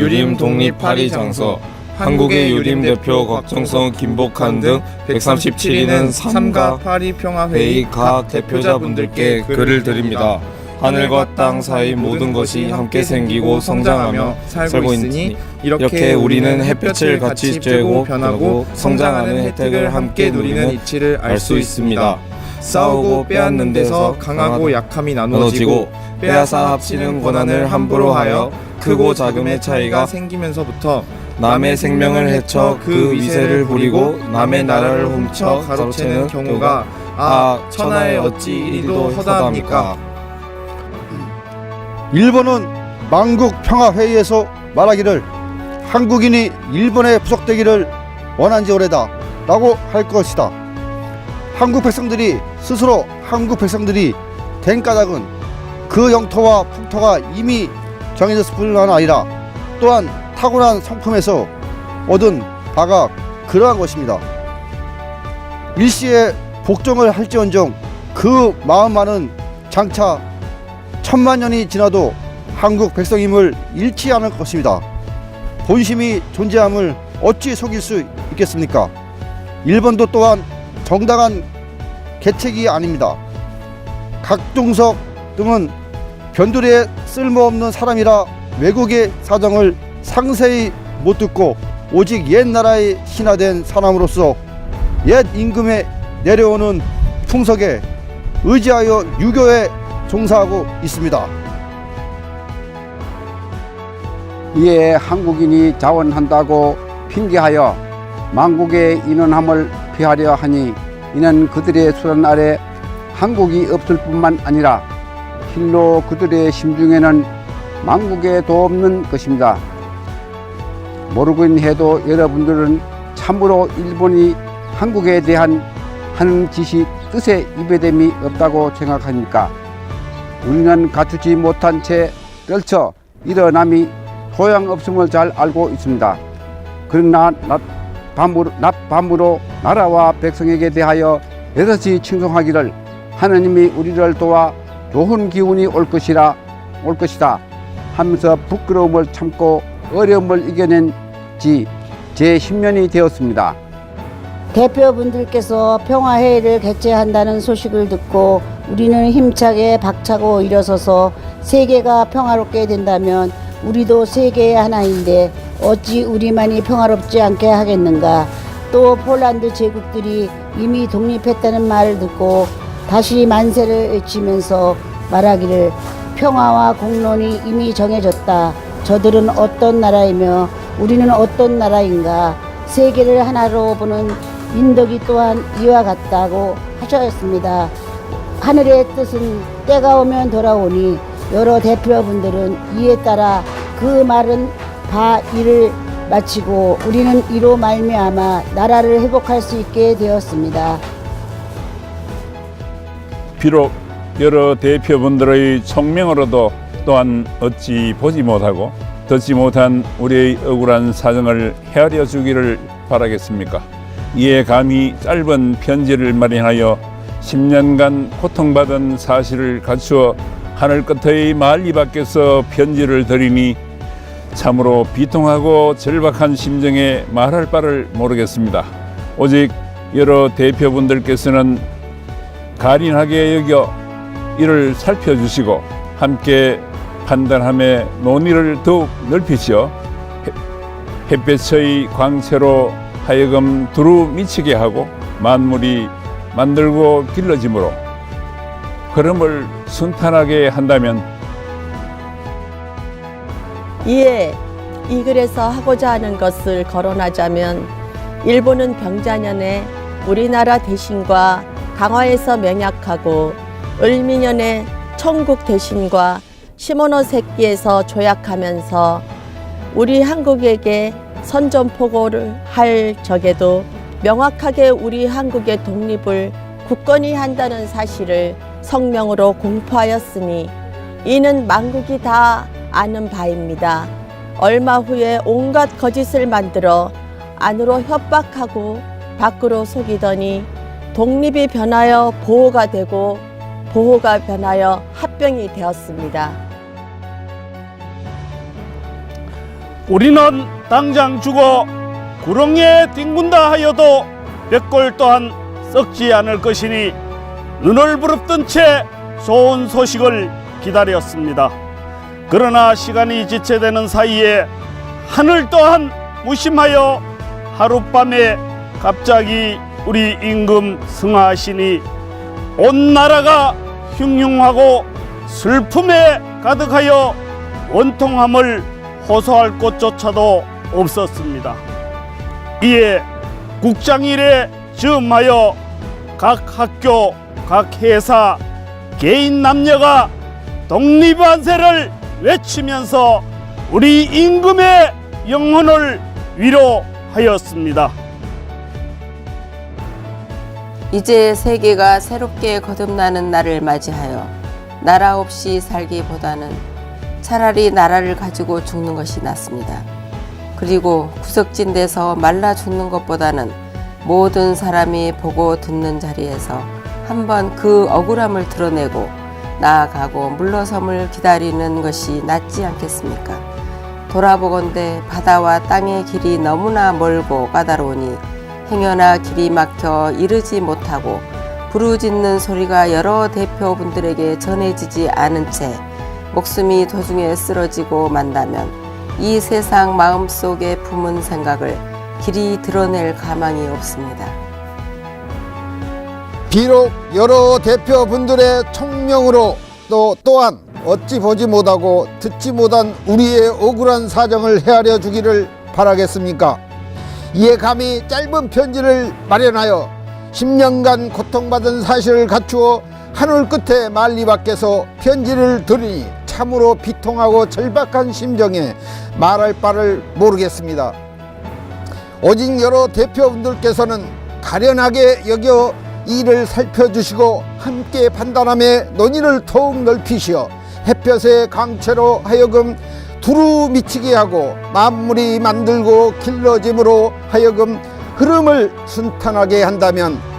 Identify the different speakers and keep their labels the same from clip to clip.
Speaker 1: 유림 독립 파리 장서, 한국의 유림 대표 곽정성, 김복한 등 137인은 삼가 파리 평화회의 각 대표자분들께 글을 드립니다. 하늘과 땅 사이 모든 것이 함께 생기고 성장하며 살고 있으니 이렇게 우리는 햇볕을 같이 쬐고 변하고 성장하는 혜택을 함께 누리는 이치를 알 수 있습니다. 싸우고 빼앗는 데서 강하고 약함이 나누어지고 빼앗아 합치는 권한을 함부로 하여 크고 작음의 차이가 생기면서부터 남의 생명을 해쳐 그 위세를 부리고 남의 나라를 훔쳐 가로채는 경우가 천하에 어찌 이리도 허다합니까?
Speaker 2: 일본은 만국 평화회의에서 말하기를 한국인이 일본에 부속되기를 원한지 오래다 라고 할 것이다. 한국 백성들이 스스로 한국 백성들이 된 까닭은 그 영토와 풍토가 이미 정해졌을 뿐만 아니라 또한 타고난 성품에서 얻은 바가 그러한 것입니다. 일시에 복종을 할지언정 그 마음만은 장차 1000만년이 지나도 한국 백성임을 잃지 않을 것입니다. 본심이 존재함을 어찌 속일 수 있겠습니까? 일본도 또한 정당한 계책이 아닙니다. 각종석 등은 변두리에 쓸모없는 사람이라 외국의 사정을 상세히 못 듣고 오직 옛 나라에 신화된 사람으로서 옛 임금에 내려오는 풍속에 의지하여 유교에 종사하고 있습니다.
Speaker 3: 이에 한국인이 자원한다고 핑계하여 만국의 인원함을 피하려 하니 이는 그들의 수단 아래 한국이 없을 뿐만 아니라 실로 그들의 심중에는 만국에도 없는 것입니다. 모르긴 해도 여러분들은 참으로 일본이 한국에 대한 하는 짓이 뜻에 이배됨이 없다고 생각하니까 우리는 갖추지 못한 채 떨쳐 일어남이 소양없음을 잘 알고 있습니다. 그러나 낮밤으로 나라와 백성에게 대하여 여럿이 칭송하기를 하느님이 우리를 도와 좋은 기운이 올 것이다 하면서 부끄러움을 참고 어려움을 이겨낸 지 제 10년이 되었습니다.
Speaker 4: 대표분들께서 평화회의를 개최한다는 소식을 듣고 우리는 힘차게 박차고 일어서서 세계가 평화롭게 된다면 우리도 세계의 하나인데 어찌 우리만이 평화롭지 않게 하겠는가. 또 폴란드 제국들이 이미 독립했다는 말을 듣고 다시 만세를 외치면서 말하기를 평화와 공론이 이미 정해졌다. 저들은 어떤 나라이며 우리는 어떤 나라인가. 세계를 하나로 보는 민덕이 또한 이와 같다고 하셨습니다. 하늘의 뜻은 때가 오면 돌아오니 여러 대표분들은 이에 따라 그 말은 바 일을 마치고 우리는 이로 말미암아 나라를 회복할 수 있게 되었습니다.
Speaker 5: 비록 여러 대표분들의 총명으로도 또한 어찌 보지 못하고 듣지 못한 우리의 억울한 사정을 헤아려 주기를 바라겠습니까? 이에 감히 짧은 편지를 마련하여 10년간 고통받은 사실을 갖추어 하늘 끝의 만리 밖에서 편지를 드리니 참으로 비통하고 절박한 심정에 말할 바를 모르겠습니다. 오직 여러 대표분들께서는 가린하게 여겨 이를 살펴주시고 함께 판단함에 논의를 더욱 넓히시어 햇볕의 광채로 하여금 두루 미치게 하고 만물이 만들고 길러짐으로 흐름을 순탄하게 한다면
Speaker 6: 이에 이 글에서 하고자 하는 것을 거론하자면 일본은 병자년에 우리나라 대신과 강화에서 맹약하고 을미년에 청국 대신과 시모노세키에서 조약하면서 우리 한국에게 선전포고를 할 적에도 명확하게 우리 한국의 독립을 굳건히 한다는 사실을 성명으로 공포하였으니 이는 만국이 다 아는 바입니다. 얼마 후에 온갖 거짓을 만들어 안으로 협박하고 밖으로 속이더니 독립이 변하여 보호가 되고 보호가 변하여 합병이 되었습니다.
Speaker 7: 우리는 당장 죽어 구렁에 뒹군다 하여도 백골 또한 썩지 않을 것이니 눈을 부릅뜬 채 좋은 소식을 기다렸습니다. 그러나 시간이 지체되는 사이에 하늘 또한 무심하여 하룻밤에 갑자기 우리 임금 승하하시니 온 나라가 흉흉하고 슬픔에 가득하여 원통함을 호소할 곳조차도 없었습니다. 이에 국장일에 즈음하여 각 학교, 각 회사, 개인 남녀가 독립만세를 외치면서 우리 임금의 영혼을 위로하였습니다.
Speaker 8: 이제 세계가 새롭게 거듭나는 날을 맞이하여 나라 없이 살기보다는 차라리 나라를 가지고 죽는 것이 낫습니다. 그리고 구석진 데서 말라 죽는 것보다는 모든 사람이 보고 듣는 자리에서 한번 그 억울함을 드러내고 나아가고 물러섬을 기다리는 것이 낫지 않겠습니까? 돌아보건대 바다와 땅의 길이 너무나 멀고 까다로우니 행여나 길이 막혀 이르지 못하고 부르짖는 소리가 여러 대표분들에게 전해지지 않은 채 목숨이 도중에 쓰러지고 만다면 이 세상 마음속에 품은 생각을 길이 드러낼 가망이 없습니다.
Speaker 9: 비록 여러 대표분들의 총명으로 또한 어찌 보지 못하고 듣지 못한 우리의 억울한 사정을 헤아려 주기를 바라겠습니까? 이에 감히 짧은 편지를 마련하여 10년간 고통받은 사실을 갖추어 하늘 끝에 만리 밖에서 편지를 드리니 참으로 비통하고 절박한 심정에 말할 바를 모르겠습니다. 오직 여러 대표분들께서는 가련하게 여겨 이를 살펴주시고 함께 판단함에 논의를 더욱 넓히시어 햇볕의 강체로 하여금 두루 미치게 하고 만물이 만들고 길러짐으로 하여금 흐름을 순탄하게 한다면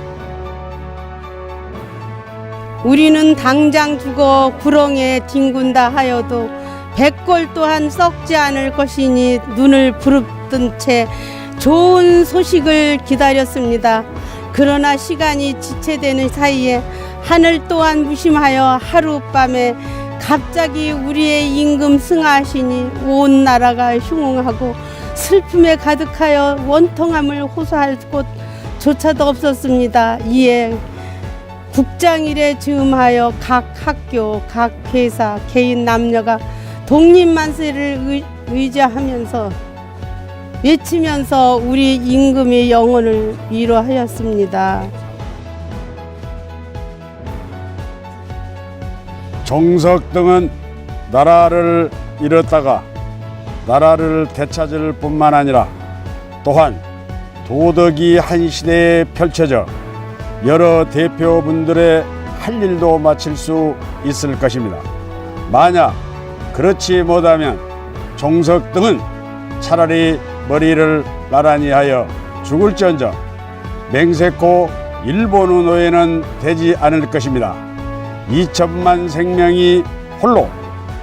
Speaker 10: 우리는 당장 죽어 구렁에 뒹군다 하여도 백골 또한 썩지 않을 것이니 눈을 부릅뜬 채 좋은 소식을 기다렸습니다. 그러나 시간이 지체되는 사이에 하늘 또한 무심하여 하룻밤에 갑자기 우리의 임금 승하하시니 온 나라가 흉흉하고 슬픔에 가득하여 원통함을 호소할 곳조차도 없었습니다. 이에 국장일에 즈음하여 각 학교, 각 회사, 개인 남녀가 독립만세를 의지하면서 외치면서 우리 임금의 영혼을 위로하였습니다.
Speaker 11: 정석 등은 나라를 잃었다가 나라를 되찾을 뿐만 아니라 또한 도덕이 한 시대에 펼쳐져 여러 대표분들의 할 일도 마칠 수 있을 것입니다. 만약 그렇지 못하면 정석 등은 차라리 머리를 나란히 하여 죽을지언정 맹세코 일본의 노예는 되지 않을 것입니다. 2천만 생명이 홀로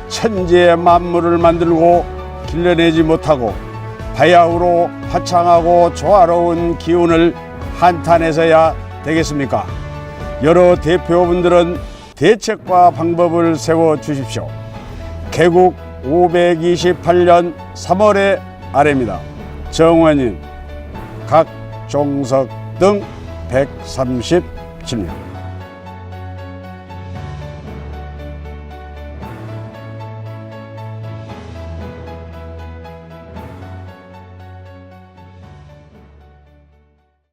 Speaker 11: 천지의 만물을 만들고 길러내지 못하고 바야흐로 화창하고 조화로운 기운을 한탄해서야 되겠습니까? 여러 대표분들은 대책과 방법을 세워 주십시오. 개국 528년 3월의 아래입니다. 정원인, 각종석 등 137명.